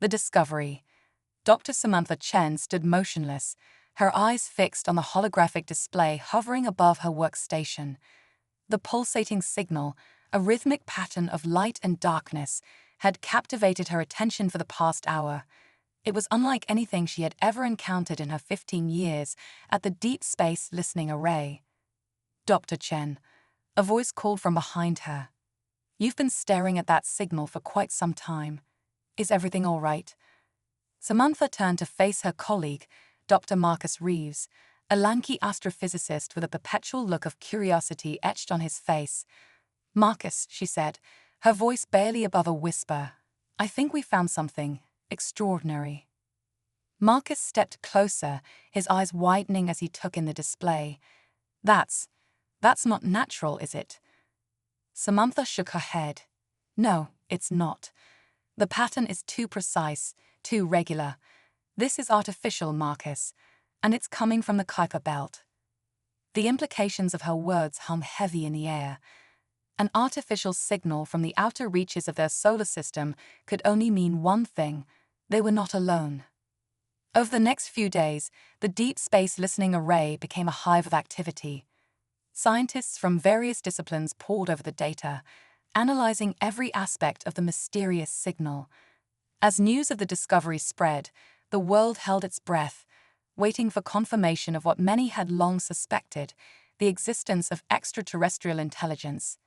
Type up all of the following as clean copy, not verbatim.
The discovery. Dr. Samantha Chen stood motionless, her eyes fixed on the holographic display hovering above her workstation. The pulsating signal, a rhythmic pattern of light and darkness, had captivated her attention for the past hour. It was unlike anything she had ever encountered in her 15 years at the Deep Space Listening Array. Dr. Chen, a voice called from behind her. You've been staring at that signal for quite some time. Is everything all right? Samantha turned to face her colleague, Dr. Marcus Reeves, a lanky astrophysicist with a perpetual look of curiosity etched on his face. Marcus, she said, her voice barely above a whisper, I think we found something extraordinary. Marcus stepped closer, his eyes widening as he took in the display. That's not natural, is it? Samantha shook her head. No, it's not. The pattern is too precise, too regular. This is artificial, Marcus, and it's coming from the Kuiper Belt. The implications of her words hung heavy in the air. An artificial signal from the outer reaches of their solar system could only mean one thing: they were not alone. Over the next few days, the Deep Space Listening Array became a hive of activity. Scientists from various disciplines pored over the data, analyzing every aspect of the mysterious signal. As news of the discovery spread, the world held its breath, waiting for confirmation of what many had long suspected, the existence of extraterrestrial intelligence.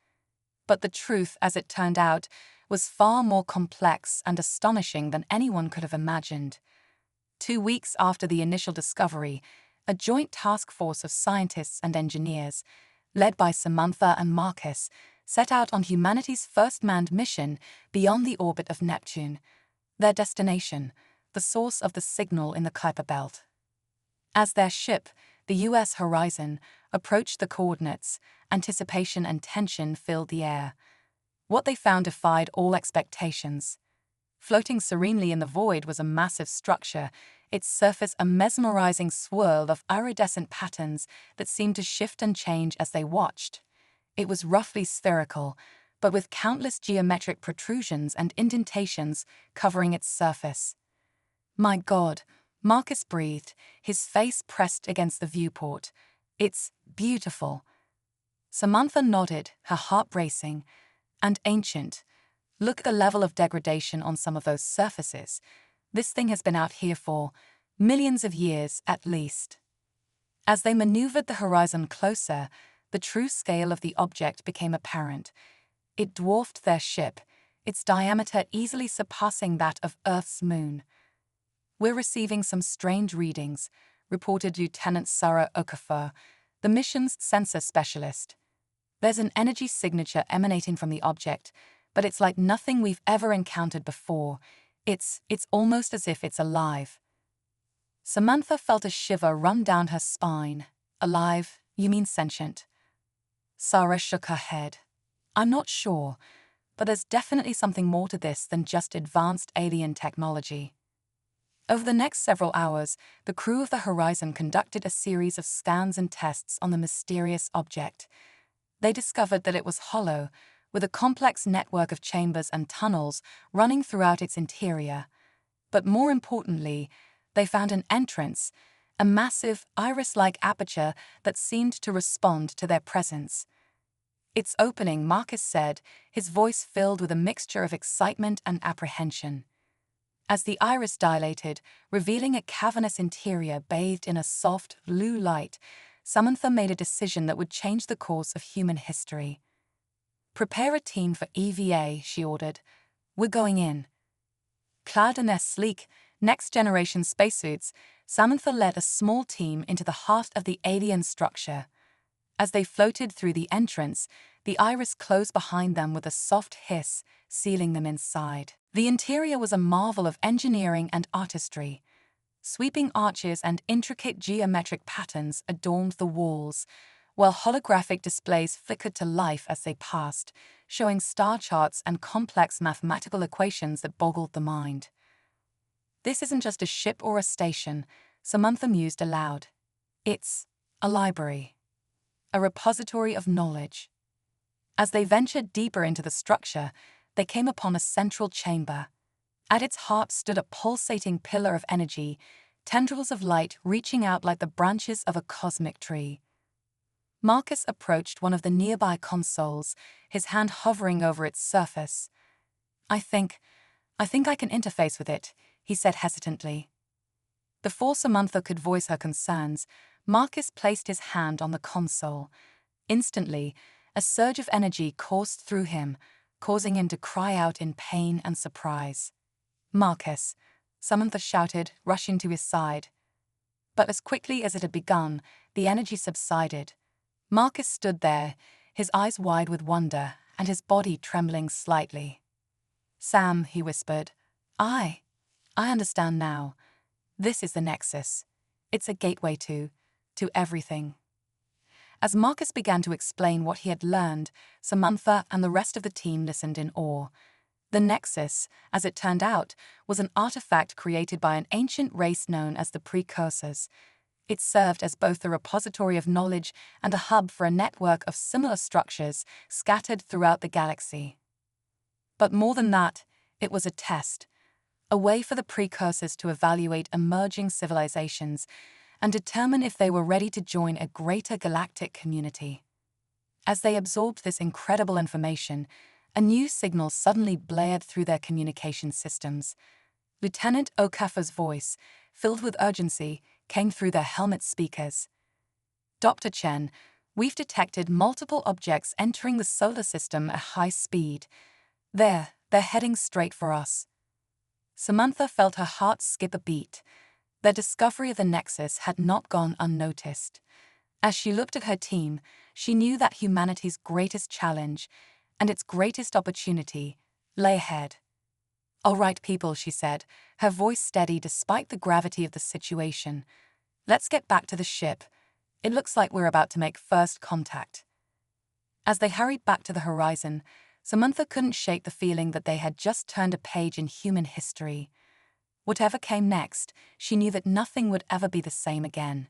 But the truth, as it turned out, was far more complex and astonishing than anyone could have imagined. 2 weeks after the initial discovery, a joint task force of scientists and engineers, led by Samantha and Marcus, set out on humanity's first manned mission beyond the orbit of Neptune. Their destination, the source of the signal in the Kuiper Belt. As their ship, the U.S. Horizon, approached the coordinates, anticipation and tension filled the air. What they found defied all expectations. Floating serenely in the void was a massive structure, its surface a mesmerizing swirl of iridescent patterns that seemed to shift and change as they watched. It was roughly spherical, but with countless geometric protrusions and indentations covering its surface. My God, Marcus breathed, his face pressed against the viewport. It's beautiful. Samantha nodded, her heart racing. And ancient. Look at the level of degradation on some of those surfaces. This thing has been out here for millions of years at least. As they maneuvered the horizon closer, the true scale of the object became apparent. It dwarfed their ship, its diameter easily surpassing that of Earth's moon. We're receiving some strange readings, reported Lieutenant Sarah Okafor, the mission's sensor specialist. There's an energy signature emanating from the object, but it's like nothing we've ever encountered before. It's almost as if it's alive. Samantha felt a shiver run down her spine. Alive? You mean sentient? Sarah shook her head. I'm not sure, but there's definitely something more to this than just advanced alien technology. Over the next several hours, the crew of the Horizon conducted a series of scans and tests on the mysterious object. They discovered that it was hollow, with a complex network of chambers and tunnels running throughout its interior. But more importantly, they found an entrance, a massive, iris-like aperture that seemed to respond to their presence. Its opening, Marcus said, his voice filled with a mixture of excitement and apprehension. As the iris dilated, revealing a cavernous interior bathed in a soft, blue light, Samantha made a decision that would change the course of human history. Prepare a team for EVA, she ordered. We're going in. Clad in their sleek, next-generation spacesuits, Samantha led a small team into the heart of the alien structure. As they floated through the entrance, the iris closed behind them with a soft hiss, sealing them inside. The interior was a marvel of engineering and artistry. Sweeping arches and intricate geometric patterns adorned the walls, while holographic displays flickered to life as they passed, showing star charts and complex mathematical equations that boggled the mind. This isn't just a ship or a station, Samantha mused aloud. It's a library. A repository of knowledge. As they ventured deeper into the structure, they came upon a central chamber. At its heart stood a pulsating pillar of energy, tendrils of light reaching out like the branches of a cosmic tree. Marcus approached one of the nearby consoles, his hand hovering over its surface. I think I can interface with it," he said hesitantly. Before Samantha could voice her concerns, Marcus placed his hand on the console. Instantly, a surge of energy coursed through him, causing him to cry out in pain and surprise. "Marcus," Samantha shouted, rushing to his side. But as quickly as it had begun, the energy subsided. Marcus stood there, his eyes wide with wonder and his body trembling slightly. "Sam," he whispered, I understand now. This is the Nexus. It's a gateway to everything." As Marcus began to explain what he had learned, Samantha and the rest of the team listened in awe. The Nexus, as it turned out, was an artifact created by an ancient race known as the Precursors. It served as both a repository of knowledge and a hub for a network of similar structures scattered throughout the galaxy. But more than that, it was a test, a way for the Precursors to evaluate emerging civilizations and determine if they were ready to join a greater galactic community. As they absorbed this incredible information, a new signal suddenly blared through their communication systems. Lieutenant Okafor's voice, filled with urgency, came through their helmet speakers. "Dr. Chen, we've detected multiple objects entering the solar system at high speed. They're heading straight for us." Samantha felt her heart skip a beat. Their discovery of the Nexus had not gone unnoticed. As she looked at her team, she knew that humanity's greatest challenge and its greatest opportunity lay ahead. "All right, people," she said, her voice steady despite the gravity of the situation. "Let's get back to the ship. It looks like we're about to make first contact." As they hurried back to the horizon, Samantha couldn't shake the feeling that they had just turned a page in human history. Whatever came next, she knew that nothing would ever be the same again.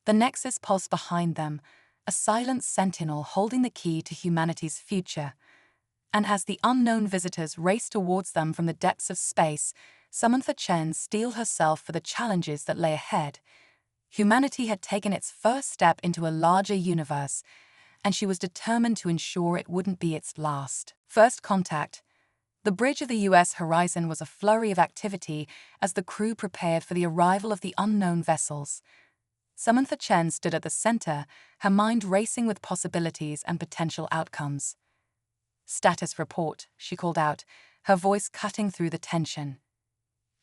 The Nexus pulsed behind them, a silent sentinel holding the key to humanity's future. And as the unknown visitors raced towards them from the depths of space, Samantha Chen steeled herself for the challenges that lay ahead. Humanity had taken its first step into a larger universe, and she was determined to ensure it wouldn't be its last. First contact. The bridge of the U.S. horizon was a flurry of activity as the crew prepared for the arrival of the unknown vessels. Samantha Chen stood at the center, her mind racing with possibilities and potential outcomes. "Status report," she called out, her voice cutting through the tension.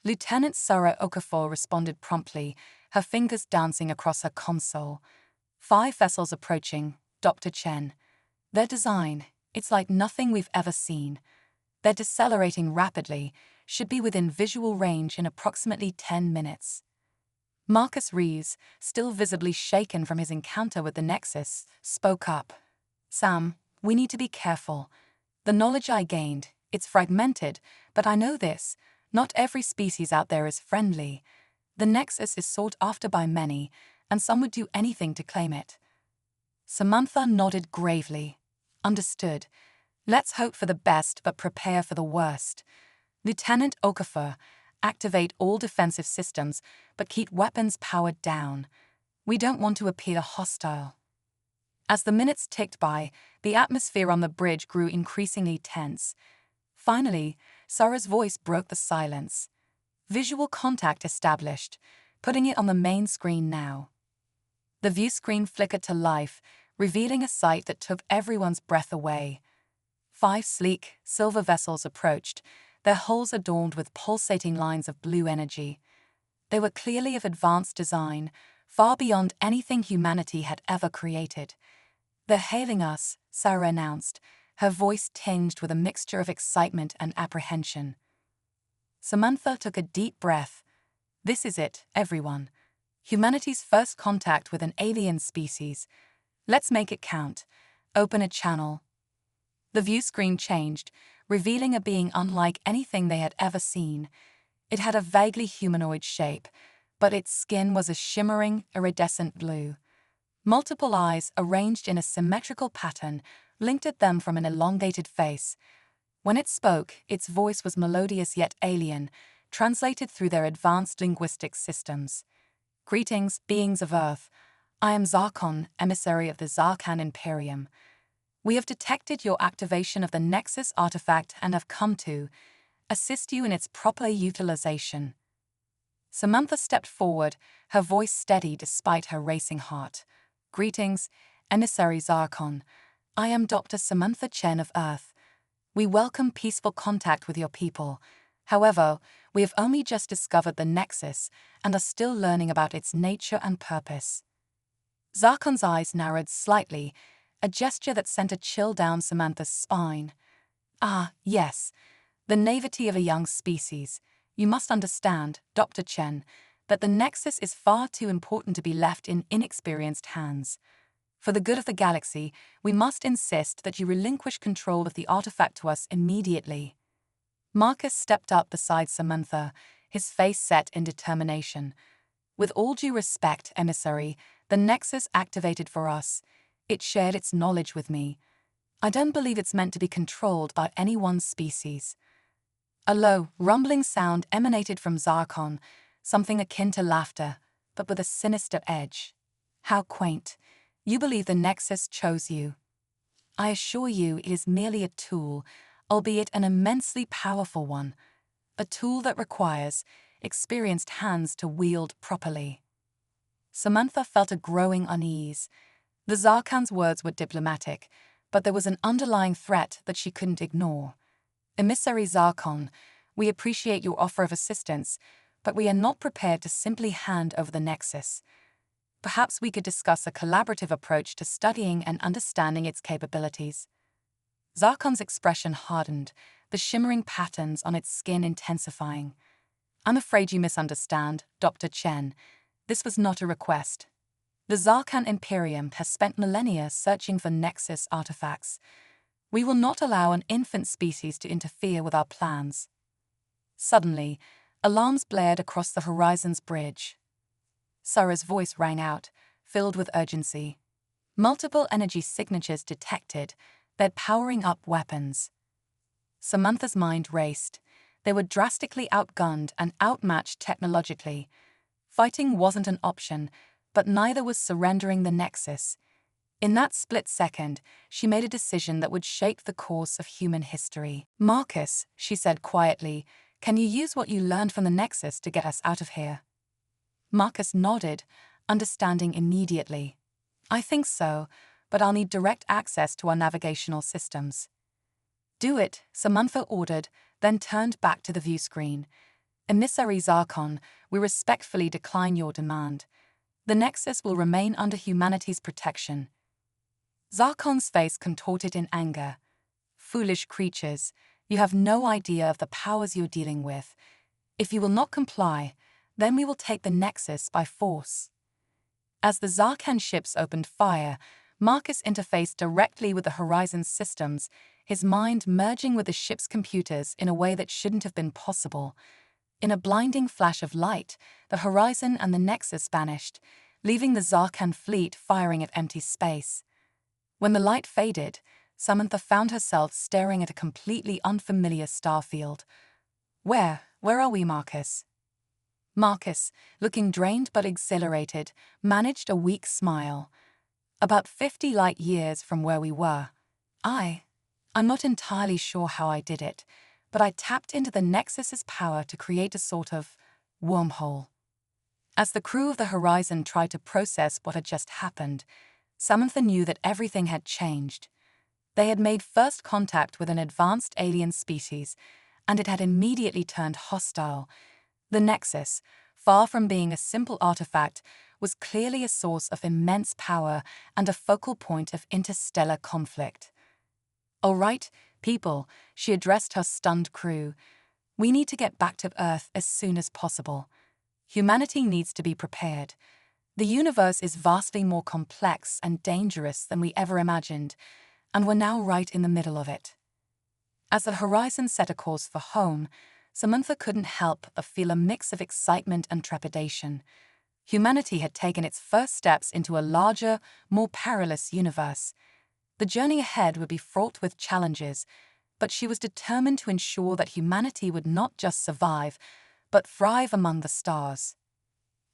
Lieutenant Sarah Okafor responded promptly, her fingers dancing across her console. "5 vessels approaching, Dr. Chen. Their design, it's like nothing we've ever seen. They're decelerating rapidly, should be within visual range in approximately 10 minutes. Marcus Rees, still visibly shaken from his encounter with the Nexus, spoke up. "Sam, we need to be careful. The knowledge I gained, it's fragmented, but I know this. Not every species out there is friendly. The Nexus is sought after by many, and some would do anything to claim it." Samantha nodded gravely. "Understood. Let's hope for the best but prepare for the worst. Lieutenant Okafor, activate all defensive systems, but keep weapons powered down. We don't want to appear hostile." As the minutes ticked by, the atmosphere on the bridge grew increasingly tense. Finally, Sarah's voice broke the silence. Visual contact established, putting it on the main screen now. The view screen flickered to life, revealing a sight that took everyone's breath away. 5 sleek, silver vessels approached, their hulls adorned with pulsating lines of blue energy. They were clearly of advanced design, far beyond anything humanity had ever created. "They're hailing us," Sarah announced, her voice tinged with a mixture of excitement and apprehension. Samantha took a deep breath. This is it, everyone. Humanity's first contact with an alien species. Let's make it count. Open a channel. The view screen changed, revealing a being unlike anything they had ever seen. It had a vaguely humanoid shape, but its skin was a shimmering, iridescent blue. Multiple eyes, arranged in a symmetrical pattern, linked at them from an elongated face. When it spoke, its voice was melodious yet alien, translated through their advanced linguistic systems. Greetings, beings of Earth. I am Zarkon, emissary of the Zarkan Imperium. We have detected your activation of the Nexus artifact and have come to assist you in its proper utilization. Samantha stepped forward, her voice steady despite her racing heart. Greetings, emissary Zarkon. I am Dr. Samantha Chen of Earth. We welcome peaceful contact with your people. However, we have only just discovered the Nexus and are still learning about its nature and purpose. Zarkon's eyes narrowed slightly, a gesture that sent a chill down Samantha's spine. Ah, yes, the naivety of a young species. You must understand, Dr. Chen, that the Nexus is far too important to be left in inexperienced hands. For the good of the galaxy, we must insist that you relinquish control of the artifact to us immediately. Marcus stepped up beside Samantha, his face set in determination. With all due respect, emissary, the Nexus activated for us. It shared its knowledge with me. I don't believe it's meant to be controlled by any one species. A low, rumbling sound emanated from Zarkon, something akin to laughter, but with a sinister edge. How quaint. You believe the Nexus chose you. I assure you it is merely a tool, albeit an immensely powerful one. A tool that requires experienced hands to wield properly. Samantha felt a growing unease. The Zarkan's words were diplomatic, but there was an underlying threat that she couldn't ignore. Emissary Zarkon, we appreciate your offer of assistance, but we are not prepared to simply hand over the Nexus. Perhaps we could discuss a collaborative approach to studying and understanding its capabilities. Zarkon's expression hardened, the shimmering patterns on its skin intensifying. I'm afraid you misunderstand, Dr. Chen. This was not a request. The Zarkan Imperium has spent millennia searching for Nexus artifacts. We will not allow an infant species to interfere with our plans. Suddenly, alarms blared across the horizon's bridge. Sarah's voice rang out, filled with urgency. Multiple energy signatures detected, they're powering up weapons. Samantha's mind raced. They were drastically outgunned and outmatched technologically. Fighting wasn't an option, but neither was surrendering the Nexus. In that split second, she made a decision that would shape the course of human history. Marcus, she said quietly, can you use what you learned from the Nexus to get us out of here? Marcus nodded, understanding immediately. I think so, but I'll need direct access to our navigational systems. Do it, Samantha ordered, then turned back to the view screen. Emissary Zarkon, we respectfully decline your demand. The Nexus will remain under humanity's protection. Zarkon's face contorted in anger. Foolish creatures, you have no idea of the powers you're dealing with. If you will not comply, then we will take the Nexus by force. As the Zarkan ships opened fire, Marcus interfaced directly with the Horizon's systems, his mind merging with the ship's computers in a way that shouldn't have been possible. In a blinding flash of light, the Horizon and the Nexus vanished, leaving the Zarkan fleet firing at empty space. When the light faded, Samantha found herself staring at a completely unfamiliar starfield. Where are we, Marcus? Marcus, looking drained but exhilarated, managed a weak smile. About 50 light years from where we were. I'm not entirely sure how I did it, but I tapped into the Nexus's power to create a sort of wormhole. As the crew of the Horizon tried to process what had just happened, Samantha knew that everything had changed. They had made first contact with an advanced alien species, and it had immediately turned hostile. The Nexus, far from being a simple artifact, was clearly a source of immense power and a focal point of interstellar conflict. All right, people, she addressed her stunned crew. We need to get back to Earth as soon as possible. Humanity needs to be prepared. The universe is vastly more complex and dangerous than we ever imagined, and we're now right in the middle of it. As the Horizon set a course for home, Samantha couldn't help but feel a mix of excitement and trepidation. Humanity had taken its first steps into a larger, more perilous universe. The journey ahead would be fraught with challenges, but she was determined to ensure that humanity would not just survive, but thrive among the stars.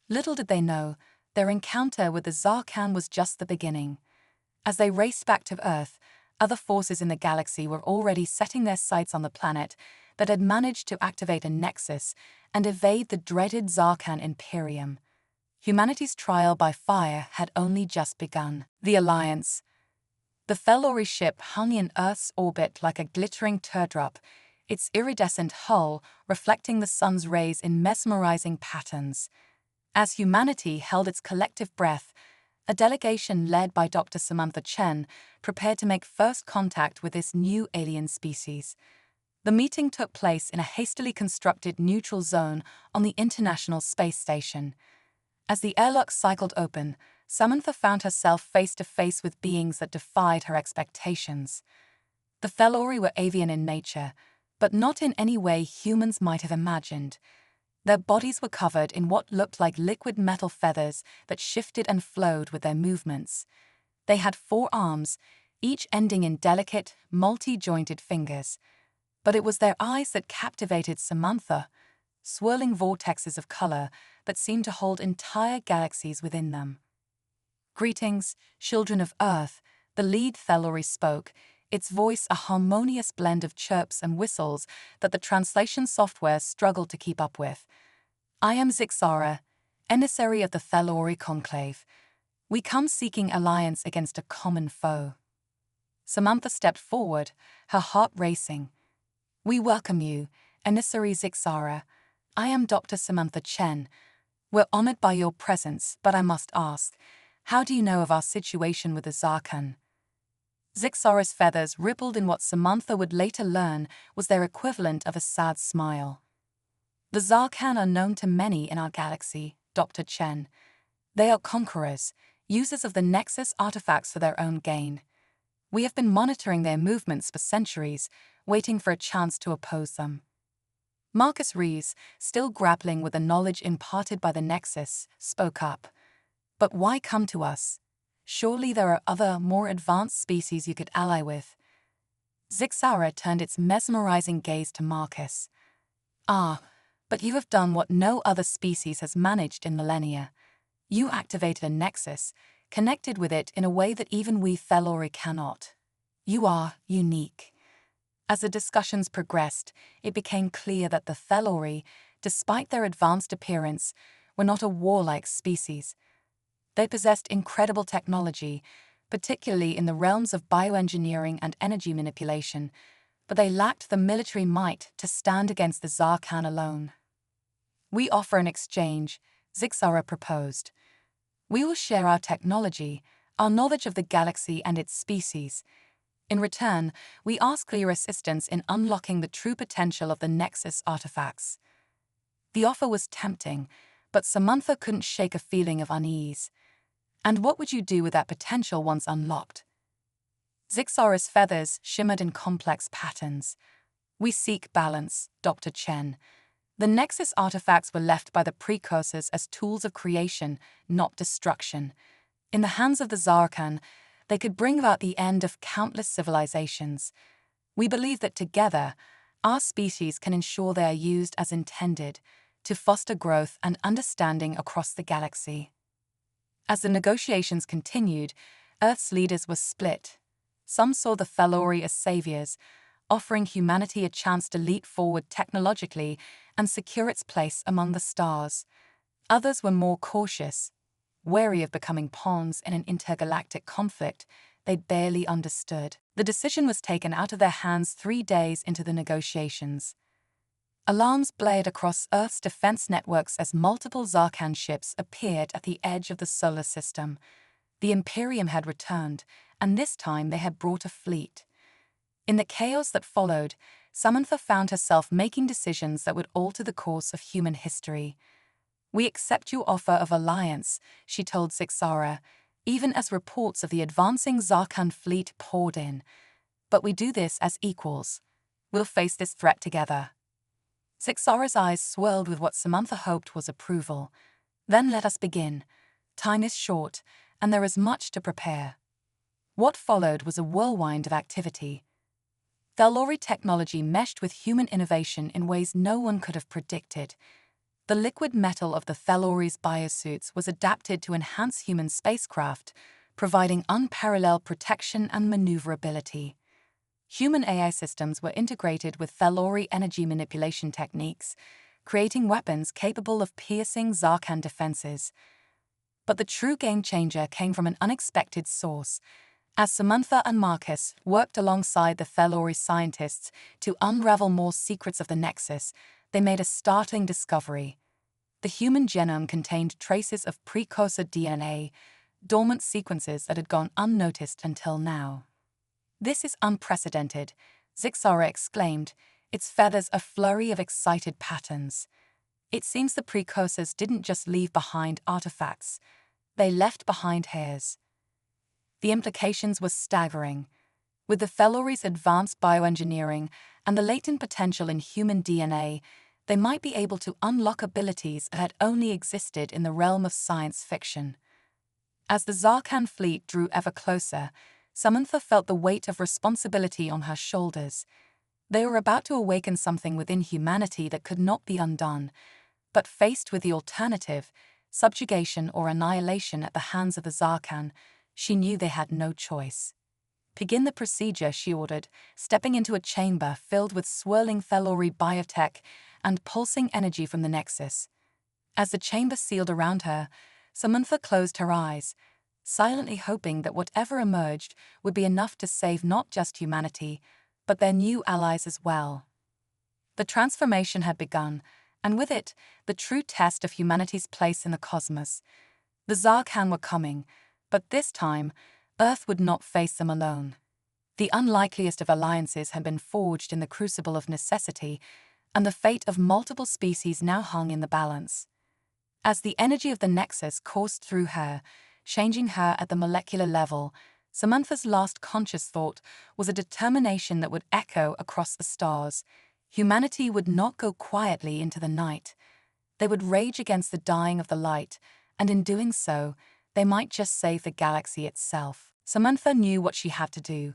Little did they know, their encounter with the Zarkhan was just the beginning. As they raced back to Earth, other forces in the galaxy were already setting their sights on the planet that had managed to activate a nexus and evade the dreaded Zarkhan Imperium. Humanity's trial by fire had only just begun. The Alliance. The Thelori ship hung in Earth's orbit like a glittering teardrop, its iridescent hull reflecting the sun's rays in mesmerizing patterns. As humanity held its collective breath, a delegation led by Dr. Samantha Chen prepared to make first contact with this new alien species. The meeting took place in a hastily constructed neutral zone on the International Space Station. As the airlock cycled open, Samantha found herself face to face with beings that defied her expectations. The Thelori were avian in nature, but not in any way humans might have imagined. Their bodies were covered in what looked like liquid metal feathers that shifted and flowed with their movements. They had 4 arms, each ending in delicate, multi-jointed fingers. But it was their eyes that captivated Samantha, swirling vortexes of color that seemed to hold entire galaxies within them. "Greetings, children of Earth," the lead Thelori spoke, its voice a harmonious blend of chirps and whistles that the translation software struggled to keep up with. "I am Zixara, emissary of the Thelori Conclave. We come seeking alliance against a common foe." Samantha stepped forward, her heart racing. "We welcome you, emissary Zixara. I am Dr. Samantha Chen. We're honored by your presence, but I must ask, how do you know of our situation with the Zarkhan?" Zixara's feathers rippled in what Samantha would later learn was their equivalent of a sad smile. "The Zarkhan are known to many in our galaxy, Dr. Chen. They are conquerors, users of the Nexus artifacts for their own gain. We have been monitoring their movements for centuries, waiting for a chance to oppose them." Marcus Rees, still grappling with the knowledge imparted by the Nexus, spoke up. "But why come to us? Surely there are other, more advanced species you could ally with." Zixara turned its mesmerizing gaze to Marcus. "Ah, but you have done what no other species has managed in millennia. You activated a Nexus, connected with it in a way that even we Thelori cannot. You are unique." As the discussions progressed, it became clear that the Thelori, despite their advanced appearance, were not a warlike species. They possessed incredible technology, particularly in the realms of bioengineering and energy manipulation, but they lacked the military might to stand against the Zarkhan alone. "We offer an exchange," Zixara proposed. "We will share our technology, our knowledge of the galaxy and its species. In return, we ask for your assistance in unlocking the true potential of the Nexus artifacts." The offer was tempting, but Samantha couldn't shake a feeling of unease. "And what would you do with that potential once unlocked?" Zixara's feathers shimmered in complex patterns. "We seek balance, Dr. Chen. The Nexus artifacts were left by the precursors as tools of creation, not destruction. In the hands of the Zarkhan, they could bring about the end of countless civilizations. We believe that together, our species can ensure they are used as intended, to foster growth and understanding across the galaxy." As the negotiations continued, Earth's leaders were split. Some saw the Thelori as saviors, offering humanity a chance to leap forward technologically and secure its place among the stars. Others were more cautious, wary of becoming pawns in an intergalactic conflict they'd barely understood. The decision was taken out of their hands 3 days into the negotiations. Alarms blared across Earth's defense networks as multiple Zarkhan ships appeared at the edge of the solar system. The Imperium had returned, and this time they had brought a fleet. In the chaos that followed, Samantha found herself making decisions that would alter the course of human history. "We accept your offer of alliance," she told Zixara, even as reports of the advancing Zarkhan fleet poured in. "But we do this as equals. We'll face this threat together." Zixara's eyes swirled with what Samantha hoped was approval. "Then let us begin. Time is short, and there is much to prepare." What followed was a whirlwind of activity. Thelori technology meshed with human innovation in ways no one could have predicted. The liquid metal of the Thelori's biosuits was adapted to enhance human spacecraft, providing unparalleled protection and maneuverability. Human AI systems were integrated with Thelori energy manipulation techniques, creating weapons capable of piercing Zarkan defenses. But the true game-changer came from an unexpected source. As Samantha and Marcus worked alongside the Thelori scientists to unravel more secrets of the Nexus, they made a startling discovery. The human genome contained traces of precursor DNA, dormant sequences that had gone unnoticed until now. "This is unprecedented," Zixara exclaimed, its feathers a flurry of excited patterns. It seems the precursors didn't just leave behind artifacts, they left behind hairs. The implications were staggering. With the Thelori's advanced bioengineering and the latent potential in human DNA, they might be able to unlock abilities that had only existed in the realm of science fiction. As the Zarkan fleet drew ever closer, Samantha felt the weight of responsibility on her shoulders. They were about to awaken something within humanity that could not be undone, but faced with the alternative, subjugation or annihilation at the hands of the Zarkan, she knew they had no choice. "Begin the procedure," she ordered, stepping into a chamber filled with swirling Thelori biotech and pulsing energy from the Nexus. As the chamber sealed around her, Samantha closed her eyes, silently hoping that whatever emerged would be enough to save not just humanity, but their new allies as well. The transformation had begun, and with it, the true test of humanity's place in the cosmos. The Zarkan were coming, but this time, Earth would not face them alone. The unlikeliest of alliances had been forged in the crucible of necessity, and the fate of multiple species now hung in the balance. As the energy of the Nexus coursed through her, changing her at the molecular level, Samantha's last conscious thought was a determination that would echo across the stars. Humanity would not go quietly into the night. They would rage against the dying of the light, and in doing so, they might just save the galaxy itself. Samantha knew what she had to do.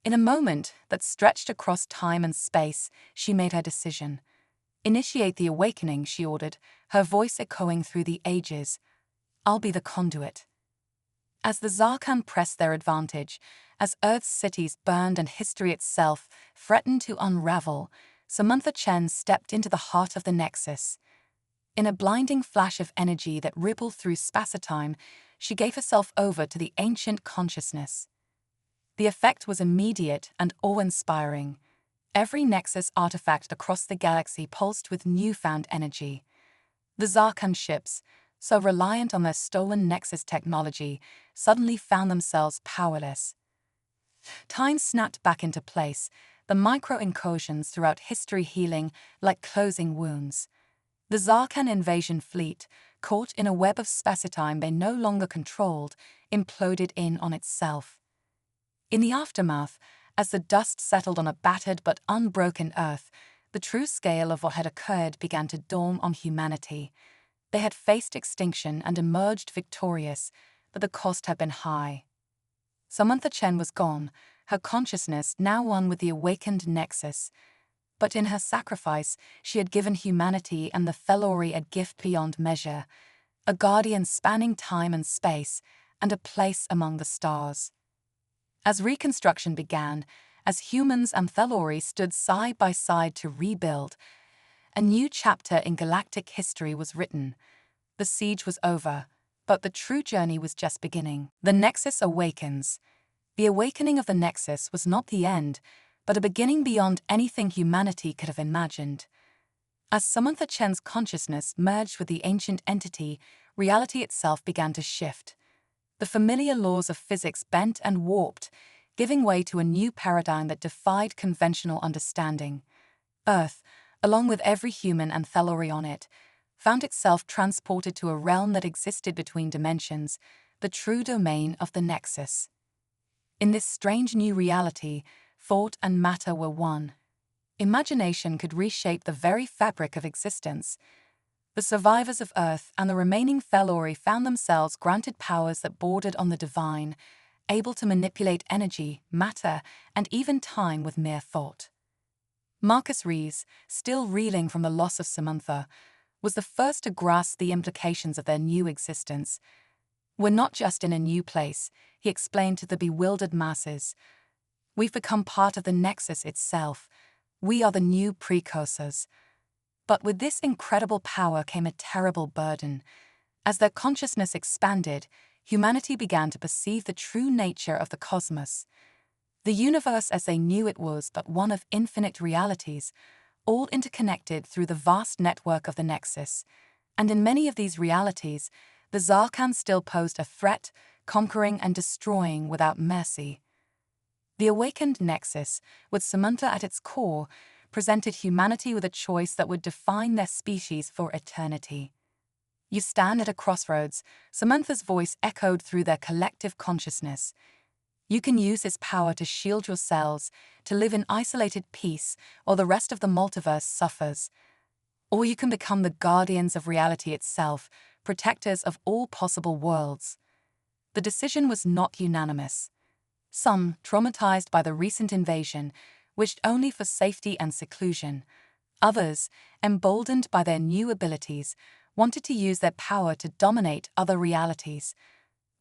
In a moment that stretched across time and space, she made her decision. "Initiate the awakening," she ordered, her voice echoing through the ages. "I'll be the conduit." As the Zarkan pressed their advantage, as Earth's cities burned and history itself threatened to unravel, Samantha Chen stepped into the heart of the Nexus. In a blinding flash of energy that rippled through space-time, she gave herself over to the ancient consciousness. The effect was immediate and awe-inspiring. Every Nexus artifact across the galaxy pulsed with newfound energy. The Zarkan ships, so reliant on their stolen Nexus technology, suddenly found themselves powerless. Time snapped back into place, the micro-incursions throughout history healing like closing wounds. The Zarkan invasion fleet, caught in a web of space-time they no longer controlled, imploded in on itself. In the aftermath, as the dust settled on a battered but unbroken Earth, the true scale of what had occurred began to dawn on humanity. They had faced extinction and emerged victorious, but the cost had been high. Samantha Chen was gone, her consciousness now one with the awakened Nexus. But in her sacrifice, she had given humanity and the Thelori a gift beyond measure, a guardian spanning time and space, and a place among the stars. As reconstruction began, as humans and Thelori stood side by side to rebuild, a new chapter in galactic history was written. The siege was over, but the true journey was just beginning. The Nexus awakens. The awakening of the Nexus was not the end, but a beginning beyond anything humanity could have imagined. As Samantha Chen's consciousness merged with the ancient entity, reality itself began to shift. The familiar laws of physics bent and warped, giving way to a new paradigm that defied conventional understanding. Earth, along with every human and Thelori on it, found itself transported to a realm that existed between dimensions, the true domain of the Nexus. In this strange new reality, thought and matter were one. Imagination could reshape the very fabric of existence. The survivors of Earth and the remaining Thelori found themselves granted powers that bordered on the divine, able to manipulate energy, matter, and even time with mere thought. Marcus Rees, still reeling from the loss of Samantha, was the first to grasp the implications of their new existence. "We're not just in a new place," he explained to the bewildered masses. "We've become part of the Nexus itself. We are the new precursors." But with this incredible power came a terrible burden. As their consciousness expanded, humanity began to perceive the true nature of the cosmos. The universe as they knew it was but one of infinite realities, all interconnected through the vast network of the Nexus. And in many of these realities, the Zarkan still posed a threat, conquering and destroying without mercy. The awakened Nexus, with Samantha at its core, presented humanity with a choice that would define their species for eternity. "You stand at a crossroads," Samantha's voice echoed through their collective consciousness. "You can use its power to shield yourselves, to live in isolated peace, while the rest of the multiverse suffers. Or you can become the guardians of reality itself, protectors of all possible worlds." The decision was not unanimous. Some, traumatized by the recent invasion, wished only for safety and seclusion. Others, emboldened by their new abilities, wanted to use their power to dominate other realities.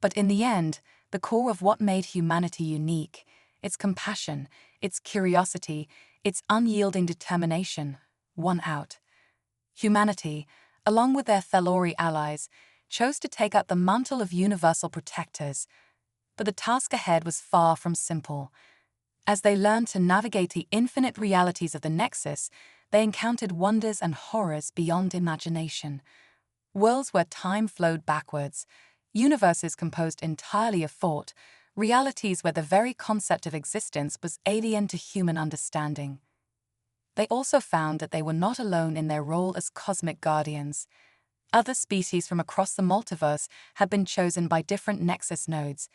But in the end, the core of what made humanity unique, its compassion, its curiosity, its unyielding determination, won out. Humanity, along with their Thalori allies, chose to take up the mantle of universal protectors. But the task ahead was far from simple. As they learned to navigate the infinite realities of the Nexus, they encountered wonders and horrors beyond imagination. Worlds where time flowed backwards, universes composed entirely of thought, realities where the very concept of existence was alien to human understanding. They also found that they were not alone in their role as cosmic guardians. Other species from across the multiverse had been chosen by different Nexus nodes,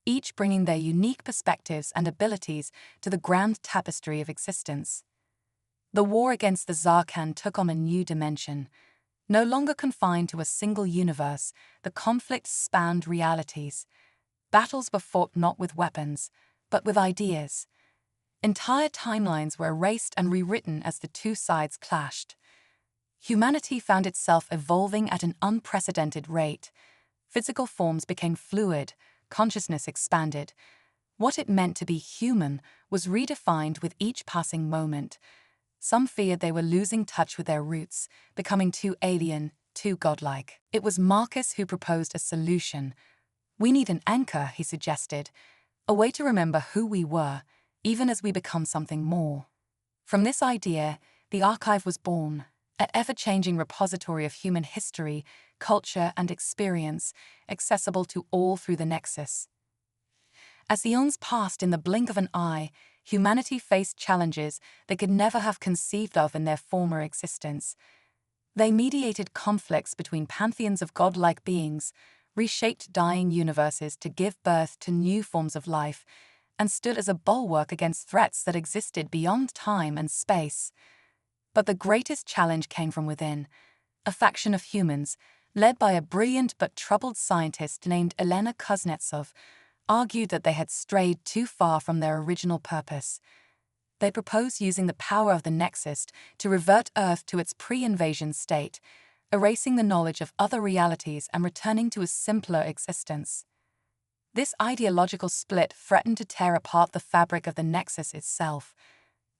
each bringing their unique perspectives and abilities to the grand tapestry of existence. The war against the Zarkan took on a new dimension. No longer confined to a single universe, the conflict spanned realities. Battles were fought not with weapons, but with ideas. Entire timelines were erased and rewritten as the two sides clashed. Humanity found itself evolving at an unprecedented rate. Physical forms became fluid, consciousness expanded. What it meant to be human was redefined with each passing moment. Some feared they were losing touch with their roots, becoming too alien, too godlike. It was Marcus who proposed a solution. "We need an anchor," he suggested, "a way to remember who we were, even as we become something more." From this idea, the archive was born, an ever-changing repository of human history, culture, and experience, accessible to all through the Nexus. As the eons passed in the blink of an eye, humanity faced challenges they could never have conceived of in their former existence. They mediated conflicts between pantheons of godlike beings, reshaped dying universes to give birth to new forms of life, and stood as a bulwark against threats that existed beyond time and space. But the greatest challenge came from within. A faction of humans, led by a brilliant but troubled scientist named Elena Kuznetsov, argued that they had strayed too far from their original purpose. They proposed using the power of the Nexus to revert Earth to its pre-invasion state, erasing the knowledge of other realities and returning to a simpler existence. This ideological split threatened to tear apart the fabric of the Nexus itself.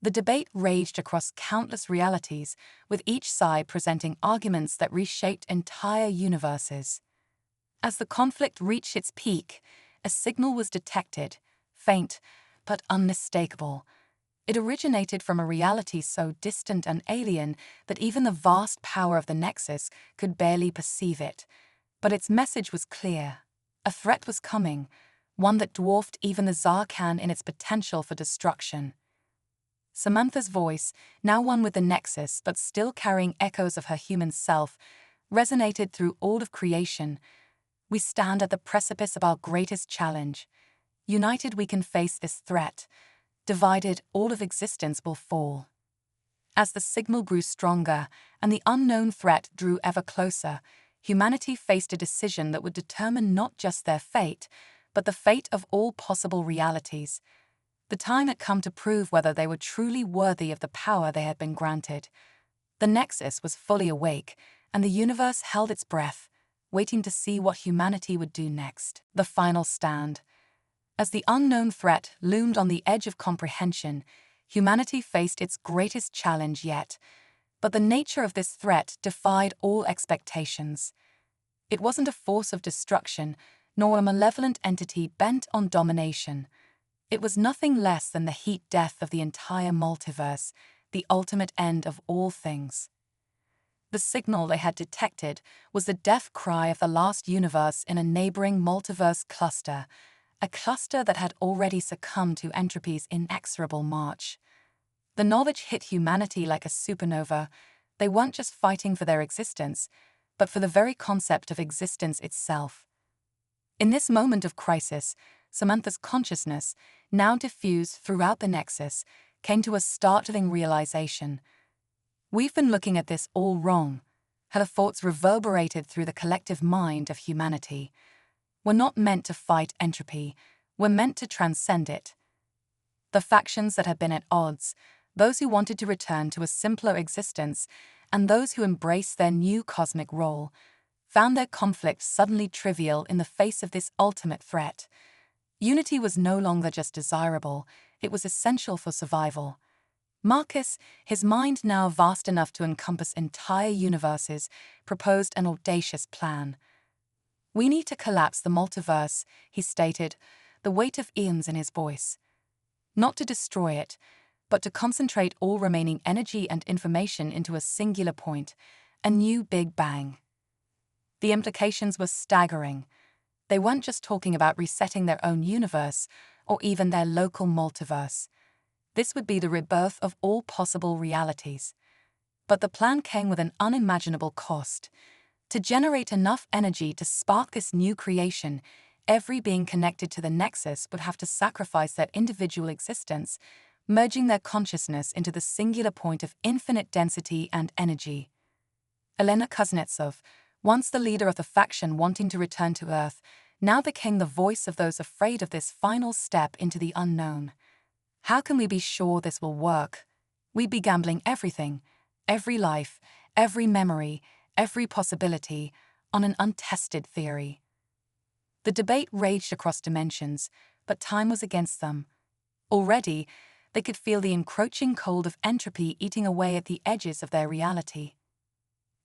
The debate raged across countless realities, with each side presenting arguments that reshaped entire universes. As the conflict reached its peak, a signal was detected, faint but unmistakable. It originated from a reality so distant and alien that even the vast power of the Nexus could barely perceive it. But its message was clear. A threat was coming, one that dwarfed even the Zarkan in its potential for destruction. Samantha's voice, now one with the Nexus but still carrying echoes of her human self, resonated through all of creation. "We stand at the precipice of our greatest challenge. United we can face this threat. Divided, all of existence will fall." As the signal grew stronger and the unknown threat drew ever closer, humanity faced a decision that would determine not just their fate, but the fate of all possible realities. The time had come to prove whether they were truly worthy of the power they had been granted. The Nexus was fully awake, and the universe held its breath, waiting to see what humanity would do next. The final stand. As the unknown threat loomed on the edge of comprehension, humanity faced its greatest challenge yet. But the nature of this threat defied all expectations. It wasn't a force of destruction, nor a malevolent entity bent on domination. It was nothing less than the heat death of the entire multiverse, the ultimate end of all things. The signal they had detected was the death cry of the last universe in a neighboring multiverse cluster, a cluster that had already succumbed to entropy's inexorable march. The knowledge hit humanity like a supernova. They weren't just fighting for their existence, but for the very concept of existence itself. In this moment of crisis, Samantha's consciousness, now diffused throughout the Nexus, came to a startling realization. We've been looking at this all wrong. Her thoughts reverberated through the collective mind of humanity. We're not meant to fight entropy, we're meant to transcend it. The factions that had been at odds, those who wanted to return to a simpler existence, and those who embraced their new cosmic role, found their conflict suddenly trivial in the face of this ultimate threat. Unity was no longer just desirable, it was essential for survival. Marcus, his mind now vast enough to encompass entire universes, proposed an audacious plan. "We need to collapse the multiverse," he stated, the weight of eons in his voice. "Not to destroy it, but to concentrate all remaining energy and information into a singular point, a new Big Bang." The implications were staggering. They weren't just talking about resetting their own universe, or even their local multiverse. This would be the rebirth of all possible realities. But the plan came with an unimaginable cost. To generate enough energy to spark this new creation, every being connected to the Nexus would have to sacrifice their individual existence, merging their consciousness into the singular point of infinite density and energy. Elena Kuznetsov, once the leader of the faction wanting to return to Earth, now became the voice of those afraid of this final step into the unknown. "How can we be sure this will work? We'd be gambling everything, every life, every memory, every possibility, on an untested theory." The debate raged across dimensions, but time was against them. Already, they could feel the encroaching cold of entropy eating away at the edges of their reality.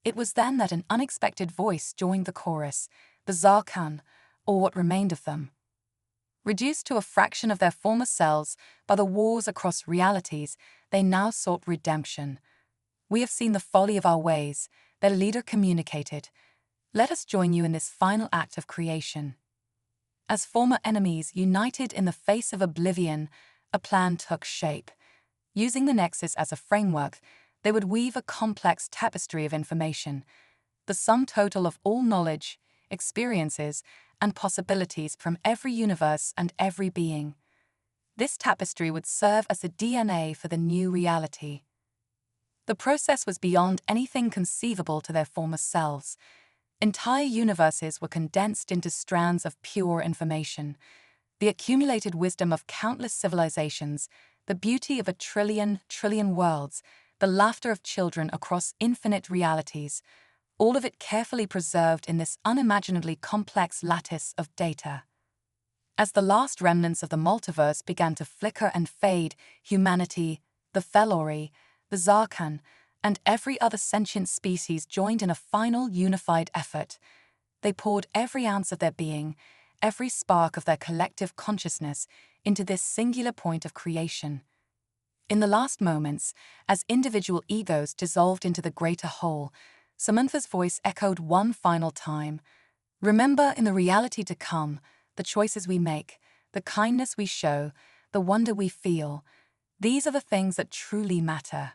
It was then that an unexpected voice joined the chorus, the Zarkhan, or what remained of them. Reduced to a fraction of their former selves by the wars across realities, they now sought redemption. "We have seen the folly of our ways," their leader communicated. "Let us join you in this final act of creation." As former enemies united in the face of oblivion, a plan took shape. Using the Nexus as a framework, they would weave a complex tapestry of information, the sum total of all knowledge, experiences, and possibilities from every universe and every being. This tapestry would serve as the DNA for the new reality. The process was beyond anything conceivable to their former selves. Entire universes were condensed into strands of pure information. The accumulated wisdom of countless civilizations, the beauty of a trillion worlds, the laughter of children across infinite realities, all of it carefully preserved in this unimaginably complex lattice of data. As the last remnants of the multiverse began to flicker and fade, humanity, the Felori, the Zarkhan, and every other sentient species joined in a final unified effort. They poured every ounce of their being, every spark of their collective consciousness into this singular point of creation. In the last moments, as individual egos dissolved into the greater whole, Samantha's voice echoed one final time. "Remember, in the reality to come, the choices we make, the kindness we show, the wonder we feel, these are the things that truly matter.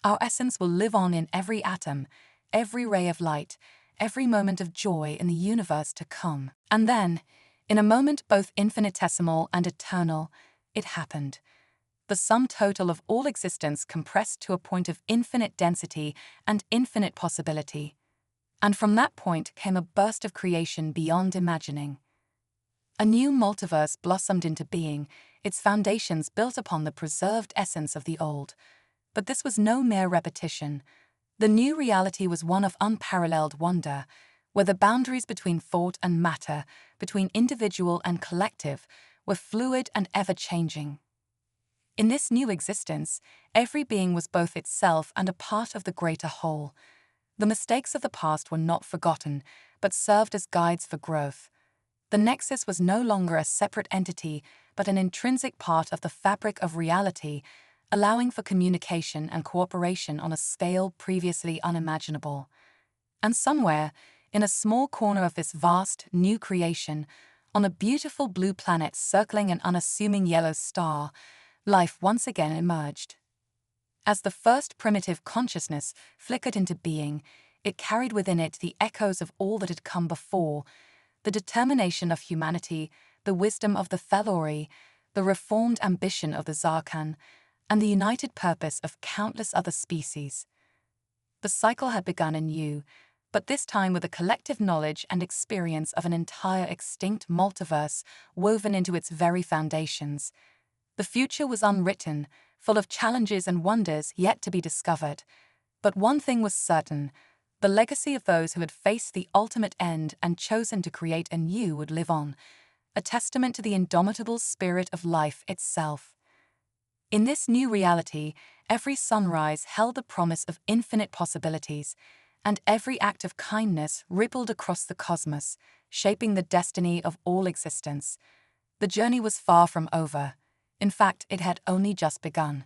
Our essence will live on in every atom, every ray of light, every moment of joy in the universe to come." And then, in a moment both infinitesimal and eternal, it happened. The sum total of all existence compressed to a point of infinite density and infinite possibility. And from that point came a burst of creation beyond imagining. A new multiverse blossomed into being, its foundations built upon the preserved essence of the old. But this was no mere repetition. The new reality was one of unparalleled wonder, where the boundaries between thought and matter, between individual and collective, were fluid and ever-changing. In this new existence, every being was both itself and a part of the greater whole. The mistakes of the past were not forgotten, but served as guides for growth. The Nexus was no longer a separate entity, but an intrinsic part of the fabric of reality, allowing for communication and cooperation on a scale previously unimaginable. And somewhere, in a small corner of this vast, new creation, on a beautiful blue planet circling an unassuming yellow star, life once again emerged. As the first primitive consciousness flickered into being, it carried within it the echoes of all that had come before: the determination of humanity, the wisdom of the Thalori, the reformed ambition of the Zarkan, and the united purpose of countless other species. The cycle had begun anew, but this time with the collective knowledge and experience of an entire extinct multiverse woven into its very foundations. The future was unwritten, full of challenges and wonders yet to be discovered. But one thing was certain: the legacy of those who had faced the ultimate end and chosen to create anew would live on, a testament to the indomitable spirit of life itself. In this new reality, every sunrise held the promise of infinite possibilities, and every act of kindness rippled across the cosmos, shaping the destiny of all existence. The journey was far from over. In fact, it had only just begun.